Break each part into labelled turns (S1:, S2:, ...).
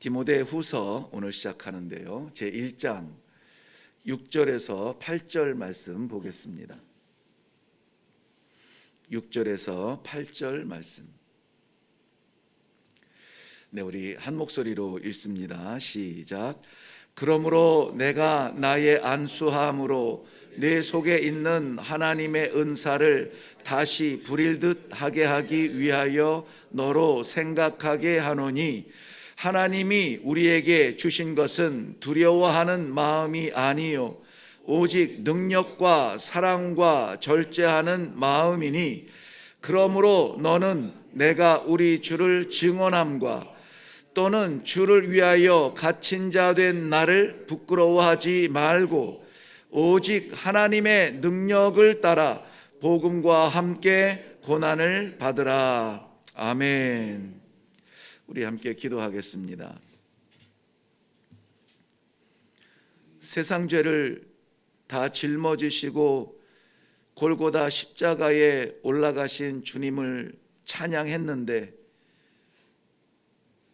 S1: 디모데후서 오늘 시작하는데요. 제 1장 6절에서 8절 말씀 보겠습니다. 6절에서 8절 말씀. 네, 우리 한 목소리로 읽습니다. 시작. 그러므로 내가 나의 안수함으로 내 속에 있는 하나님의 은사를 다시 부릴 듯 하게 하기 위하여 너로 생각하게 하노니, 하나님이 우리에게 주신 것은 두려워하는 마음이 아니요 오직 능력과 사랑과 절제하는 마음이니, 그러므로 너는 내가 우리 주를 증언함과 또는 주를 위하여 갇힌 자 된 나를 부끄러워하지 말고 오직 하나님의 능력을 따라 복음과 함께 고난을 받으라. 아멘. 우리 함께 기도하겠습니다. 세상 죄를 다 짊어지시고 골고다 십자가에 올라가신 주님을 찬양했는데,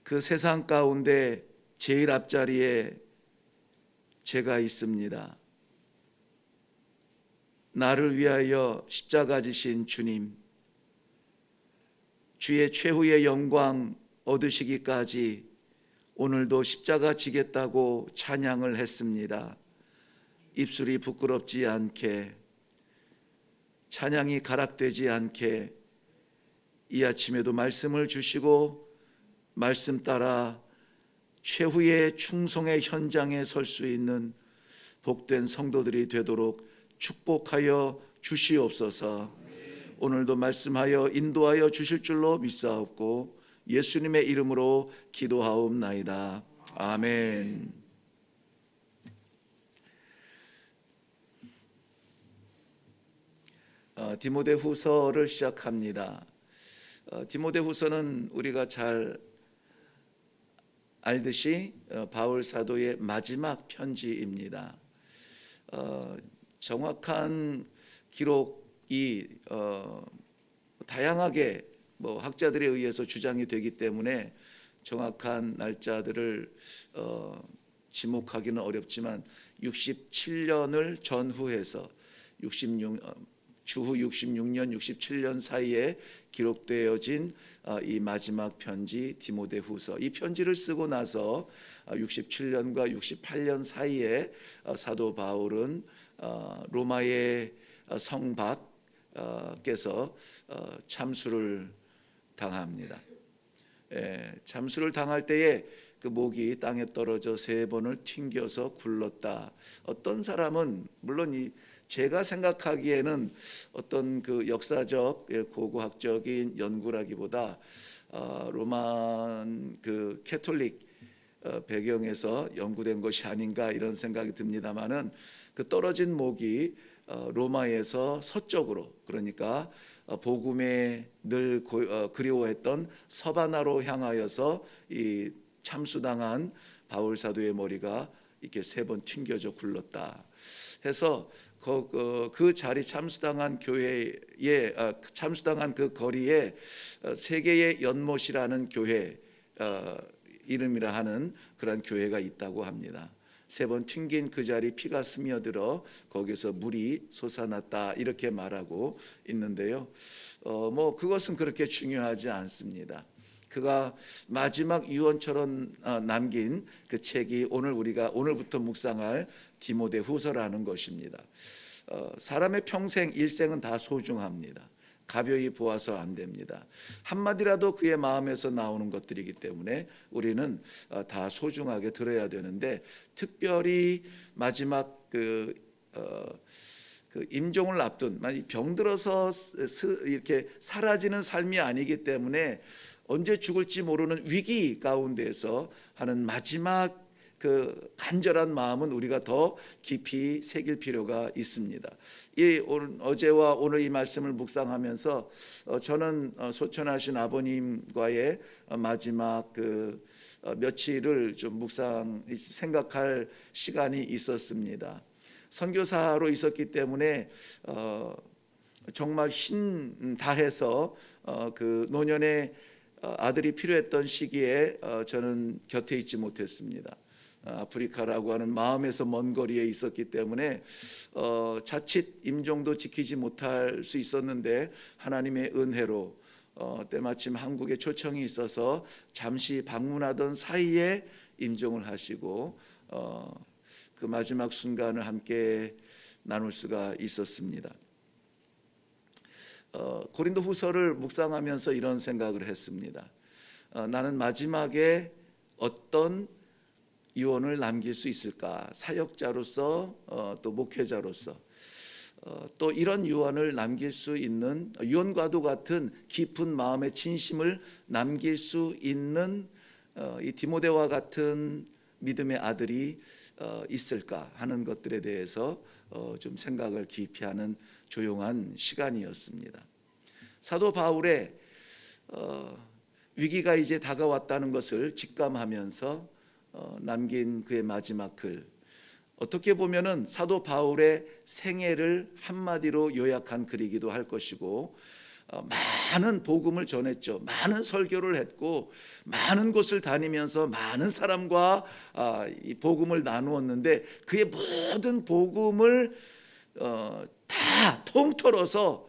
S1: 그 세상 가운데 제일 앞자리에 제가 있습니다. 나를 위하여 십자가 지신 주님, 주의 최후의 영광 얻으시기까지 오늘도 십자가 지겠다고 찬양을 했습니다. 입술이 부끄럽지 않게, 찬양이 가락되지 않게 이 아침에도 말씀을 주시고 말씀 따라 최후의 충성의 현장에 설 수 있는 복된 성도들이 되도록 축복하여 주시옵소서. 오늘도 말씀하여 인도하여 주실 줄로 믿사옵고 예수님의 이름으로 기도하옵나이다. 아멘. 디모데후서를 시작합니다. 디모데후서는 우리가 잘 알듯이 바울 사도의 마지막 편지입니다. 정확한 기록이 다양하게 학자들에 의해서 주장이 되기 때문에 정확한 날짜들을 지목하기는 어렵지만 67년을 전후해서 주후 66년, 67년 사이에 기록되어진 이 마지막 편지 디모데후서, 이 편지를 쓰고 나서 67년과 68년 사이에 사도 바울은 로마의 성박께서 참수를 당합니다. 참수를 당할 때에 그 목이 땅에 떨어져 3번을 튕겨서 굴렀다. 어떤 사람은, 물론 제가 생각하기에는 어떤 그 역사적 고고학적인 연구라기보다 로마 그 캐톨릭 배경에서 연구된 것이 아닌가 이런 생각이 듭니다만은, 그 떨어진 목이 로마에서 서쪽으로, 그러니까 복음에 늘 그리워했던 서바나로 향하여서 이 참수당한 바울 사도의 머리가 이렇게 3번 튕겨져 굴렀다 해서 그 자리 참수당한 교회에 참수당한 그 거리에 세계의 연못이라는 교회 이름이라 하는 그런 교회가 있다고 합니다. 3번 튕긴 그 자리 피가 스며들어 거기서 물이 솟아났다 이렇게 말하고 있는데요. 그것은 그렇게 중요하지 않습니다. 그가 마지막 유언처럼 남긴 그 책이 우리가 오늘부터 묵상할 디모데후서라는 것입니다. 사람의 평생 일생은 다 소중합니다. 가벼이 보아서 안 됩니다. 한마디라도 그의 마음에서 나오는 것들이기 때문에 우리는 다 소중하게 들어야 되는데, 특별히 마지막 그 임종을 앞둔, 병들어서 이렇게 사라지는 삶이 아니기 때문에 언제 죽을지 모르는 위기 가운데서 하는 마지막 그 간절한 마음은 우리가 더 깊이 새길 필요가 있습니다. 어제와 오늘 이 말씀을 묵상하면서 저는 소천하신 아버님과의 마지막 며칠을 좀 생각할 시간이 있었습니다. 선교사로 있었기 때문에 정말 힘 다해서 그 노년의 아들이 필요했던 시기에 저는 곁에 있지 못했습니다. 아프리카라고 하는 마음에서 먼 거리에 있었기 때문에 자칫 임종도 지키지 못할 수 있었는데 하나님의 은혜로 때마침 한국에 초청이 있어서 잠시 방문하던 사이에 임종을 하시고 그 마지막 순간을 함께 나눌 수가 있었습니다. 고린도 후서를 묵상하면서 이런 생각을 했습니다. 나는 마지막에 어떤 유언을 남길 수 있을까? 사역자로서 또 목회자로서 또 이런 유언을 남길 수 있는, 유언과도 같은 깊은 마음의 진심을 남길 수 있는 이 디모데와 같은 믿음의 아들이 있을까 하는 것들에 대해서 좀 생각을 깊이 하는 조용한 시간이었습니다. 사도 바울의 위기가 이제 다가왔다는 것을 직감하면서 남긴 그의 마지막 글, 어떻게 보면은 사도 바울의 생애를 한마디로 요약한 글이기도 할 것이고, 많은 복음을 전했죠. 많은 설교를 했고 많은 곳을 다니면서 많은 사람과 이 복음을 나누었는데 그의 모든 복음을 다 통틀어서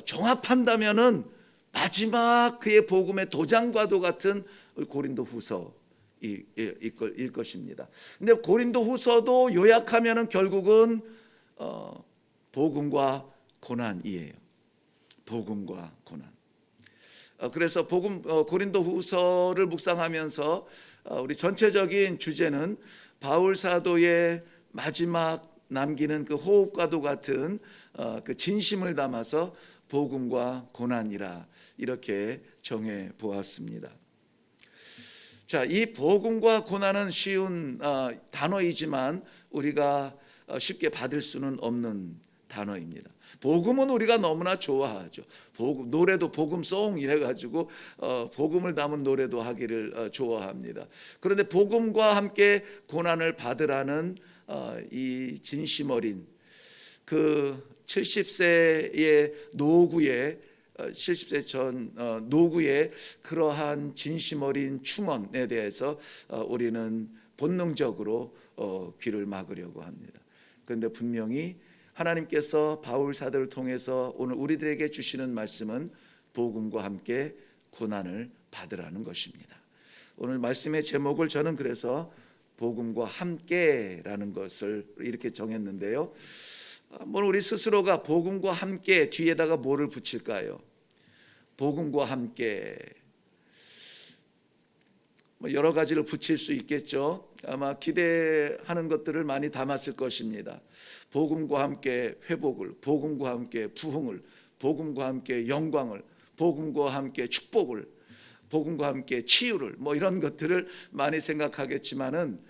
S1: 종합한다면은 마지막 그의 복음의 도장과도 같은 고린도 후서 일 것입니다. 근데 고린도 후서도 요약하면은 결국은 복음과 고난이에요. 복음과 고난. 그래서 고린도 후서를 묵상하면서 우리 전체적인 주제는 바울 사도의 마지막 남기는 그 호흡과도 같은 그 진심을 담아서 복음과 고난이라 이렇게 정해 보았습니다. 자, 이 복음과 고난은 쉬운 단어이지만 우리가 쉽게 받을 수는 없는 단어입니다. 복음은 우리가 너무나 좋아하죠. 노래도 복음송 이래가지고 복음을 담은 노래도 하기를 좋아합니다. 그런데 복음과 함께 고난을 받으라는 이 진심 어린 그 70세의 노구의 70세 전 노구의 그러한 진심 어린 충언에 대해서 우리는 본능적으로 귀를 막으려고 합니다. 그런데 분명히 하나님께서 바울 사도를 통해서 오늘 우리들에게 주시는 말씀은 복음과 함께 고난을 받으라는 것입니다. 오늘 말씀의 제목을 저는 그래서 복음과 함께라는 것을 이렇게 정했는데요. 우리 스스로가 복음과 함께 뒤에다가 뭐를 붙일까요? 복음과 함께 여러 가지를 붙일 수 있겠죠. 아마 기대하는 것들을 많이 담았을 것입니다. 복음과 함께 회복을, 복음과 함께 부흥을, 복음과 함께 영광을, 복음과 함께 축복을, 복음과 함께 치유를, 이런 것들을 많이 생각하겠지만은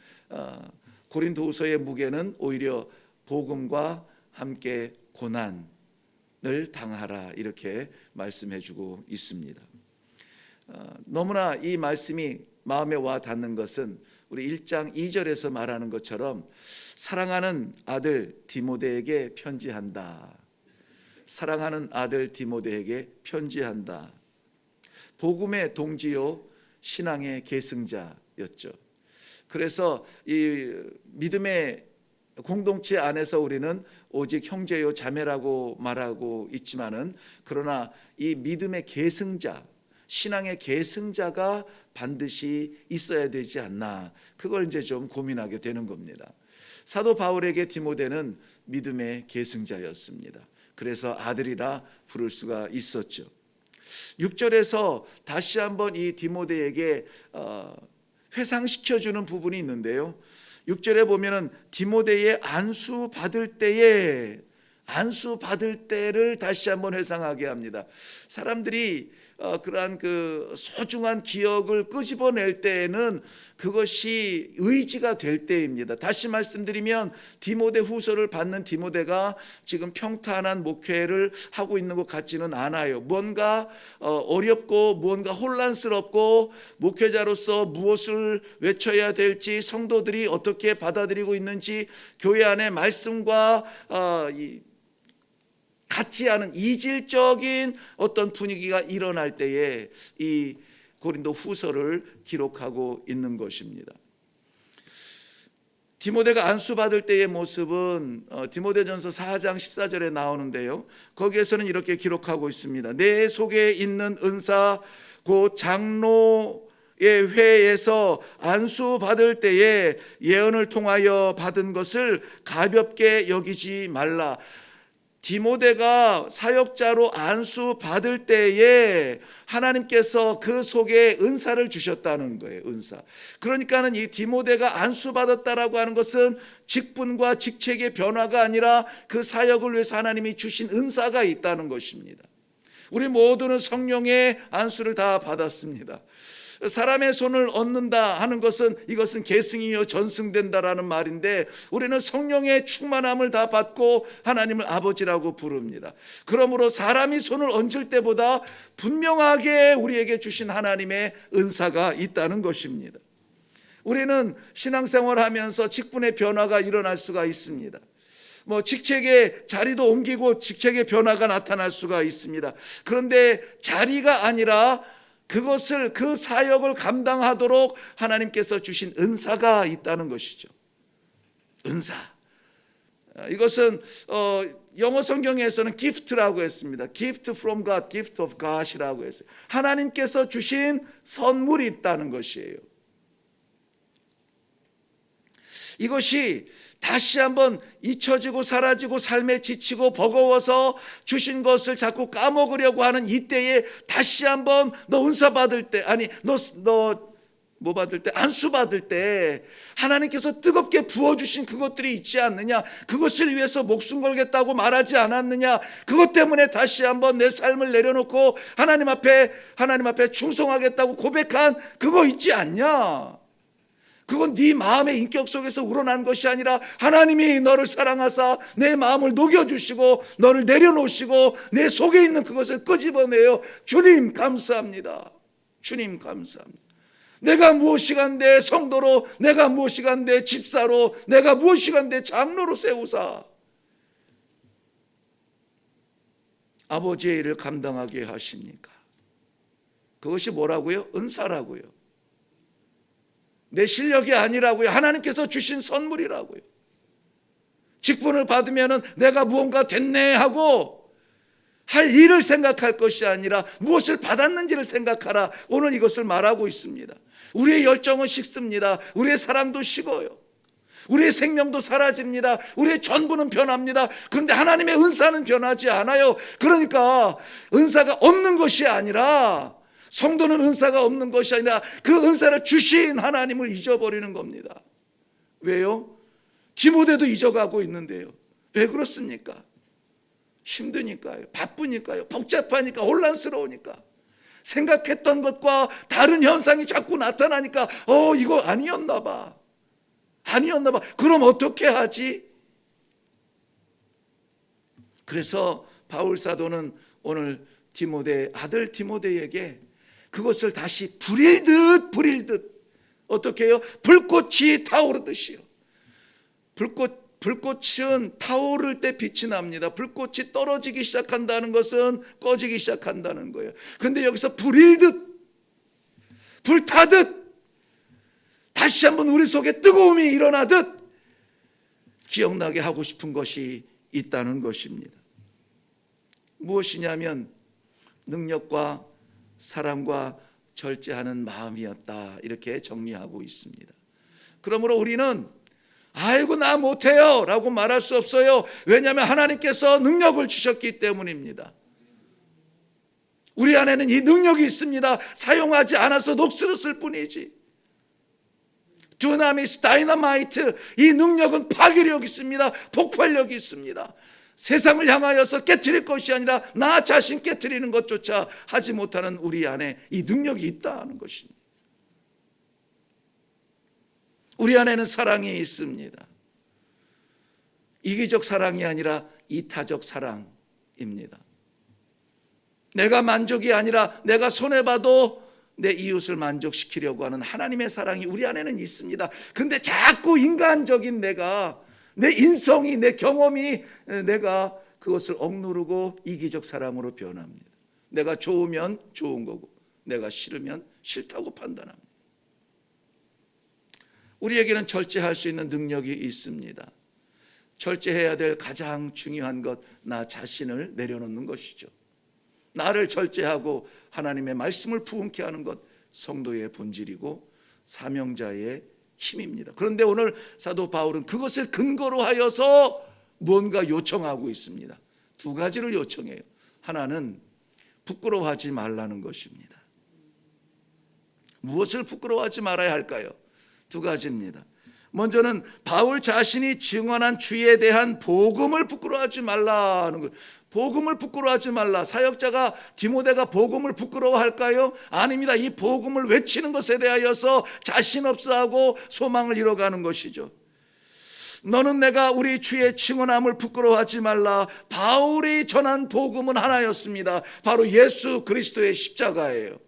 S1: 고린도후서의 무게는 오히려 복음과 함께 고난을 당하라 이렇게 말씀해주고 있습니다. 너무나 이 말씀이 마음에 와 닿는 것은 우리 1장 2절에서 말하는 것처럼 사랑하는 아들 디모데에게 편지한다. 사랑하는 아들 디모데에게 편지한다. 복음의 동지요 신앙의 계승자였죠. 그래서 이 믿음의 공동체 안에서 우리는 오직 형제요 자매라고 말하고 있지만은 그러나 이 믿음의 계승자, 신앙의 계승자가 반드시 있어야 되지 않나, 그걸 이제 좀 고민하게 되는 겁니다. 사도 바울에게 디모데는 믿음의 계승자였습니다. 그래서 아들이라 부를 수가 있었죠. 6절에서 다시 한번 이 디모데에게 회상시켜주는 부분이 있는데요. 6절에 보면은 디모데의 안수 받을 때를 다시 한번 회상하게 합니다. 사람들이 그러한 그 소중한 기억을 끄집어낼 때에는 그것이 의지가 될 때입니다. 다시 말씀드리면 디모데 후서를 받는 디모데가 지금 평탄한 목회를 하고 있는 것 같지는 않아요. 뭔가 어렵고 무언가 혼란스럽고 목회자로서 무엇을 외쳐야 될지, 성도들이 어떻게 받아들이고 있는지, 교회 안에 말씀과 같지 않은 이질적인 어떤 분위기가 일어날 때에 이 고린도 후서를 기록하고 있는 것입니다. 디모데가 안수받을 때의 모습은 디모데전서 4장 14절에 나오는데요, 거기에서는 이렇게 기록하고 있습니다. 내 속에 있는 은사 곧 장로의 회에서 안수받을 때에 예언을 통하여 받은 것을 가볍게 여기지 말라. 디모데가 사역자로 안수받을 때에 하나님께서 그 속에 은사를 주셨다는 거예요. 은사. 그러니까는 이 디모데가 안수받았다라고 하는 것은 직분과 직책의 변화가 아니라 그 사역을 위해서 하나님이 주신 은사가 있다는 것입니다. 우리 모두는 성령의 안수를 다 받았습니다. 사람의 손을 얻는다 하는 것은 이것은 계승이요 전승된다라는 말인데, 우리는 성령의 충만함을 다 받고 하나님을 아버지라고 부릅니다. 그러므로 사람이 손을 얹을 때보다 분명하게 우리에게 주신 하나님의 은사가 있다는 것입니다. 우리는 신앙생활하면서 직분의 변화가 일어날 수가 있습니다. 직책의 자리도 옮기고 직책의 변화가 나타날 수가 있습니다. 그런데 자리가 아니라 그것을, 그 사역을 감당하도록 하나님께서 주신 은사가 있다는 것이죠. 은사. 이것은 영어 성경에서는 gift라고 했습니다. gift from God, gift of God이라고 했어요. 하나님께서 주신 선물이 있다는 것이에요. 이것이 다시 한번 잊혀지고 사라지고 삶에 지치고 버거워서 주신 것을 자꾸 까먹으려고 하는 이때에 다시 한번 너 은사 받을 때, 아니 너 뭐 받을 때, 안수 받을 때 하나님께서 뜨겁게 부어주신 그것들이 있지 않느냐, 그것을 위해서 목숨 걸겠다고 말하지 않았느냐, 그것 때문에 다시 한번 내 삶을 내려놓고 하나님 앞에 충성하겠다고 고백한 그거 있지 않냐. 그건 네 마음의 인격 속에서 우러난 것이 아니라 하나님이 너를 사랑하사 내 마음을 녹여주시고 너를 내려놓으시고 내 속에 있는 그것을 끄집어내요. 주님 감사합니다. 주님 감사합니다. 내가 무엇이간데 성도로, 내가 무엇이간데 집사로, 내가 무엇이간데 장로로 세우사 아버지의 일을 감당하게 하십니까? 그것이 뭐라고요? 은사라고요. 내 실력이 아니라고요. 하나님께서 주신 선물이라고요. 직분을 받으면 내가 무언가 됐네 하고 할 일을 생각할 것이 아니라 무엇을 받았는지를 생각하라. 오늘 이것을 말하고 있습니다. 우리의 열정은 식습니다. 우리의 사랑도 식어요. 우리의 생명도 사라집니다. 우리의 전부는 변합니다. 그런데 하나님의 은사는 변하지 않아요. 그러니까 은사가 없는 것이 아니라, 성도는 은사가 없는 것이 아니라 그 은사를 주신 하나님을 잊어버리는 겁니다. 왜요? 디모데도 잊어가고 있는데요. 왜 그렇습니까? 힘드니까요. 바쁘니까요. 복잡하니까, 혼란스러우니까. 생각했던 것과 다른 현상이 자꾸 나타나니까 이거 아니었나 봐. 그럼 어떻게 하지? 그래서 바울 사도는 오늘 아들 디모데에게 그것을 다시 불일 듯 어떻게 해요? 불꽃이 타오르듯이요. 불꽃은 타오를 때 빛이 납니다. 불꽃이 떨어지기 시작한다는 것은 꺼지기 시작한다는 거예요. 그런데 여기서 불일 듯, 불타듯 다시 한번 우리 속에 뜨거움이 일어나듯 기억나게 하고 싶은 것이 있다는 것입니다. 무엇이냐면 능력과 사랑과 절제하는 마음이었다, 이렇게 정리하고 있습니다. 그러므로 우리는 아이고 나 못해요 라고 말할 수 없어요. 왜냐하면 하나님께서 능력을 주셨기 때문입니다. 우리 안에는 이 능력이 있습니다. 사용하지 않아서 녹슬었을 뿐이지. 두나미스, 다이너마이트, 이 능력은 파괴력이 있습니다. 폭발력이 있습니다. 세상을 향하여서 깨트릴 것이 아니라 나 자신 깨트리는 것조차 하지 못하는 우리 안에 이 능력이 있다는 것입니다. 우리 안에는 사랑이 있습니다. 이기적 사랑이 아니라 이타적 사랑입니다. 내가 만족이 아니라 내가 손해봐도 내 이웃을 만족시키려고 하는 하나님의 사랑이 우리 안에는 있습니다. 그런데 자꾸 인간적인 내 인성이, 내 경험이 내가 그것을 억누르고 이기적 사랑으로 변합니다. 내가 좋으면 좋은 거고, 내가 싫으면 싫다고 판단합니다. 우리에게는 절제할 수 있는 능력이 있습니다. 절제해야 될 가장 중요한 것, 나 자신을 내려놓는 것이죠. 나를 절제하고 하나님의 말씀을 부응케 하는 것, 성도의 본질이고 사명자의 힘입니다. 그런데 오늘 사도 바울은 그것을 근거로 하여서 무언가 요청하고 있습니다. 두 가지를 요청해요. 하나는 부끄러워하지 말라는 것입니다. 무엇을 부끄러워하지 말아야 할까요? 두 가지입니다. 먼저는 바울 자신이 증언한 주에 대한 복음을 부끄러워하지 말라는 것. 복음을 부끄러워하지 말라. 사역자가 디모데가 복음을 부끄러워할까요? 아닙니다. 이 복음을 외치는 것에 대하여서 자신 없어하고 소망을 잃어가는 것이죠. 너는 내가 우리 주의 증언함을 부끄러워하지 말라. 바울이 전한 복음은 하나였습니다. 바로 예수 그리스도의 십자가예요.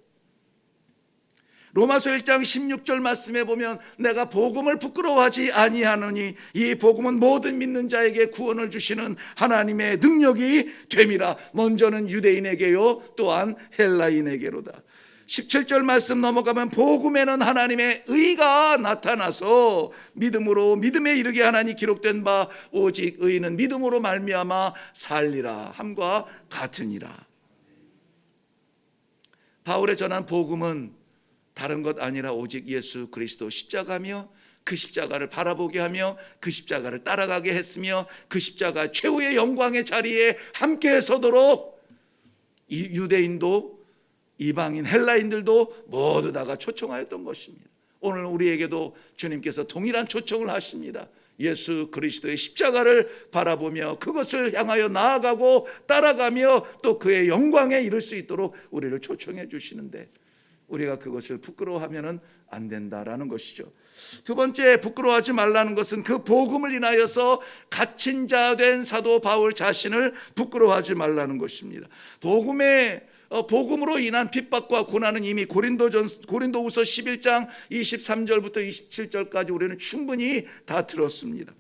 S1: 로마서 1장 16절 말씀에 보면 내가 복음을 부끄러워하지 아니하노니 이 복음은 모든 믿는 자에게 구원을 주시는 하나님의 능력이 됨이라. 먼저는 유대인에게요 또한 헬라인에게로다. 17절 말씀 넘어가면 복음에는 하나님의 의가 나타나서 믿음으로 믿음에 이르게 하나니 기록된 바 오직 의인은 믿음으로 말미암아 살리라 함과 같으니라. 바울의 전한 복음은 다른 것 아니라 오직 예수 그리스도 십자가며 그 십자가를 바라보게 하며 그 십자가를 따라가게 했으며 그 십자가 최후의 영광의 자리에 함께 서도록 이 유대인도 이방인 헬라인들도 모두 다가 초청하였던 것입니다. 오늘 우리에게도 주님께서 동일한 초청을 하십니다. 예수 그리스도의 십자가를 바라보며 그것을 향하여 나아가고 따라가며 또 그의 영광에 이를 수 있도록 우리를 초청해 주시는데 우리가 그것을 부끄러워하면 안 된다라는 것이죠. 두 번째, 부끄러워하지 말라는 것은 그 복음을 인하여서 갇힌 자 된 사도 바울 자신을 부끄러워하지 말라는 것입니다. 복음으로 인한 핍박과 고난은 이미 고린도후서 11장 23절부터 27절까지 우리는 충분히 다 들었습니다.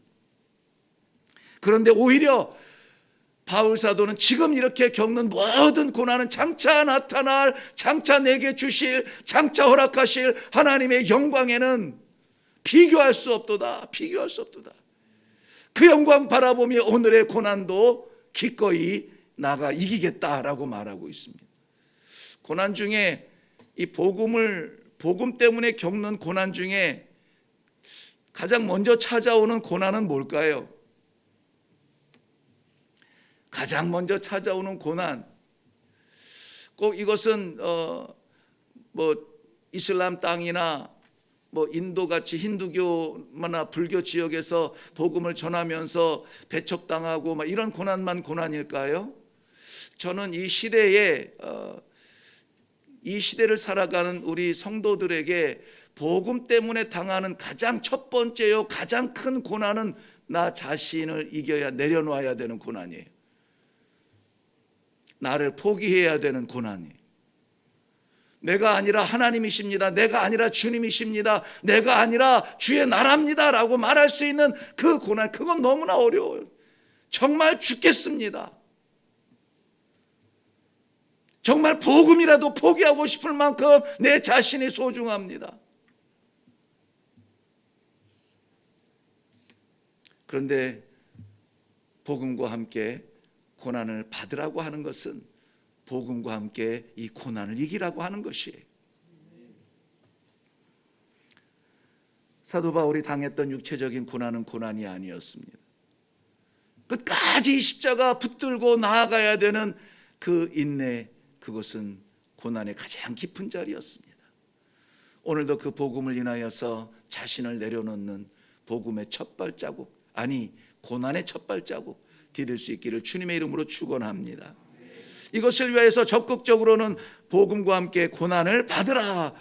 S1: 그런데 오히려 바울 사도는 지금 이렇게 겪는 모든 고난은 장차 나타날, 장차 내게 주실, 장차 허락하실 하나님의 영광에는 비교할 수 없도다. 비교할 수 없도다. 그 영광 바라보며 오늘의 고난도 기꺼이 나가 이기겠다라고 말하고 있습니다. 고난 중에 이 복음 때문에 겪는 고난 중에 가장 먼저 찾아오는 고난은 뭘까요? 가장 먼저 찾아오는 고난, 꼭 이것은 이슬람 땅이나 인도같이 힌두교나 불교 지역에서 복음을 전하면서 배척당하고 이런 고난만 고난일까요? 저는 이 시대를 살아가는 우리 성도들에게 복음 때문에 당하는 가장 첫 번째요 가장 큰 고난은 나 자신을 이겨야, 내려놓아야 되는 고난이에요. 나를 포기해야 되는 고난이에요. 내가 아니라 하나님이십니다. 내가 아니라 주님이십니다. 내가 아니라 주의 나라입니다 라고 말할 수 있는 그 고난, 그건 너무나 어려워요. 정말 죽겠습니다. 정말 복음이라도 포기하고 싶을 만큼 내 자신이 소중합니다. 그런데 복음과 함께 고난을 받으라고 하는 것은 복음과 함께 이 고난을 이기라고 하는 것이에요. 사도 바울이 당했던 육체적인 고난은 고난이 아니었습니다. 끝까지 이 십자가 붙들고 나아가야 되는 그 인내, 그것은 고난의 가장 깊은 자리였습니다. 오늘도 그 복음을 인하여서 자신을 내려놓는 복음의 첫 발자국, 아니 고난의 첫 발자국 디딜 수 있기를 주님의 이름으로 축원합니다. 이것을 위해서 적극적으로는 복음과 함께 고난을 받으라.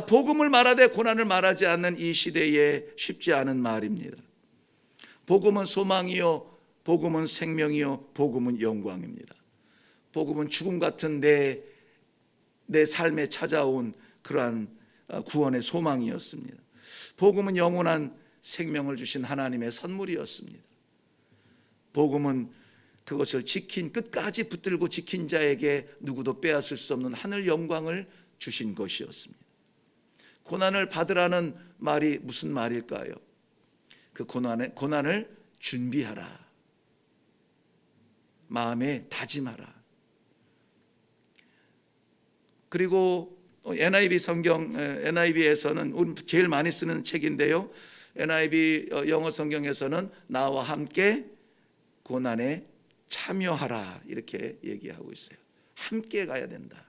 S1: 복음을 말하되 고난을 말하지 않는 이 시대에 쉽지 않은 말입니다. 복음은 소망이요, 복음은 생명이요, 복음은 영광입니다. 복음은 죽음 같은 내 삶에 찾아온 그러한 구원의 소망이었습니다. 복음은 영원한 생명을 주신 하나님의 선물이었습니다. 복음은 그것을 끝까지 붙들고 지킨 자에게 누구도 빼앗을 수 없는 하늘 영광을 주신 것이었습니다. 고난을 받으라는 말이 무슨 말일까요? 그 고난을 준비하라. 마음에 다짐하라. 그리고 NIV에서는 우리 제일 많이 쓰는 책인데요. NIV 영어 성경에서는 나와 함께 고난에 참여하라 이렇게 얘기하고 있어요. 함께 가야 된다.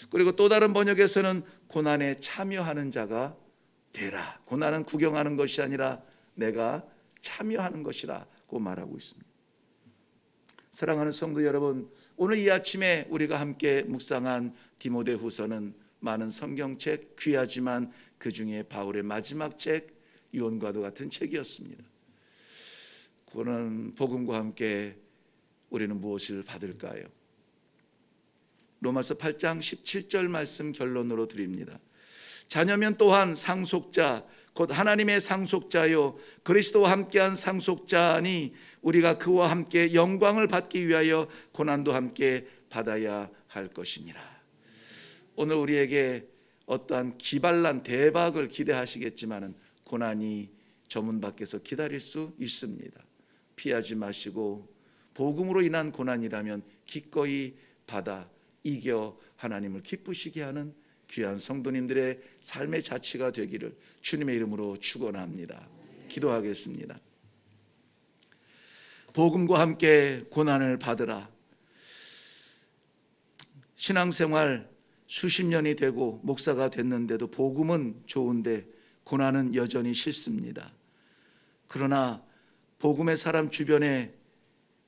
S1: 그리고 또 다른 번역에서는 고난에 참여하는 자가 되라. 고난은 구경하는 것이 아니라 내가 참여하는 것이라고 말하고 있습니다. 사랑하는 성도 여러분, 오늘 이 아침에 우리가 함께 묵상한 디모데후서는 많은 성경책, 귀하지만 그 중에 바울의 마지막 책, 유언과도 같은 책이었습니다. 그는 복음과 함께 우리는 무엇을 받을까요? 로마서 8장 17절 말씀 결론으로 드립니다. 자녀면 또한 상속자, 곧 하나님의 상속자요 그리스도와 함께한 상속자니 우리가 그와 함께 영광을 받기 위하여 고난도 함께 받아야 할 것이니라. 오늘 우리에게 어떠한 기발난 대박을 기대하시겠지만 고난이 저 문 밖에서 기다릴 수 있습니다. 피하지 마시고 복음으로 인한 고난이라면 기꺼이 받아 이겨 하나님을 기쁘시게 하는 귀한 성도님들의 삶의 자치가 되기를 주님의 이름으로 축원합니다. 기도하겠습니다. 복음과 함께 고난을 받으라. 신앙생활 수십 년이 되고 목사가 됐는데도 복음은 좋은데 고난은 여전히 싫습니다. 그러나 복음의 사람 주변에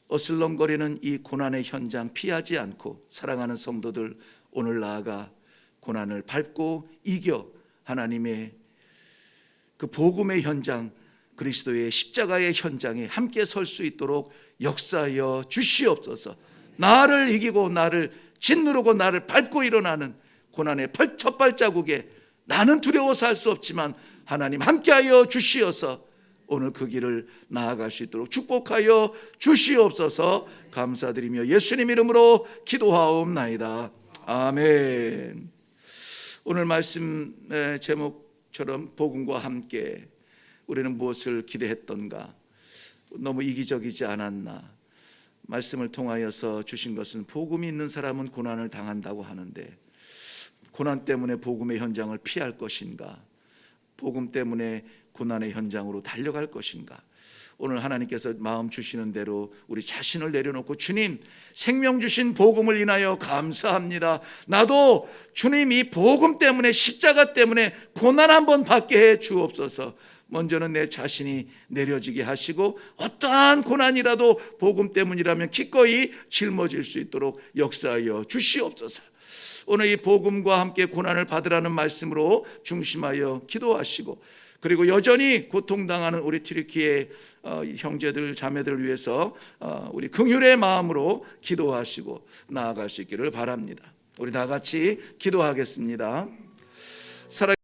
S1: 어슬렁거리는 이 고난의 현장 피하지 않고 사랑하는 성도들 오늘 나아가 고난을 밟고 이겨 하나님의 그 복음의 현장, 그리스도의 십자가의 현장에 함께 설 수 있도록 역사하여 주시옵소서. 나를 이기고 나를 짓누르고 나를 밟고 일어나는 고난의 첫 발자국에 나는 두려워서 할 수 없지만 하나님 함께하여 주시어서 오늘 그 길을 나아갈 수 있도록 축복하여 주시옵소서. 감사드리며 예수님 이름으로 기도하옵나이다. 아멘. 오늘 말씀 제목처럼 복음과 함께 우리는 무엇을 기대했던가? 너무 이기적이지 않았나? 말씀을 통하여서 주신 것은 복음이 있는 사람은 고난을 당한다고 하는데 고난 때문에 복음의 현장을 피할 것인가? 복음 때문에 고난의 현장으로 달려갈 것인가? 오늘 하나님께서 마음 주시는 대로 우리 자신을 내려놓고 주님 생명 주신 복음을 인하여 감사합니다. 나도 주님 이 복음 때문에 십자가 때문에 고난 한번 받게 해 주옵소서. 먼저는 내 자신이 내려지게 하시고 어떠한 고난이라도 복음 때문이라면 기꺼이 짊어질 수 있도록 역사하여 주시옵소서. 오늘 이 복음과 함께 고난을 받으라는 말씀으로 중심하여 기도하시고 그리고 여전히 고통당하는 우리 튀르키예 형제들 자매들을 위해서 우리 긍휼의 마음으로 기도하시고 나아갈 수 있기를 바랍니다. 우리 다 같이 기도하겠습니다.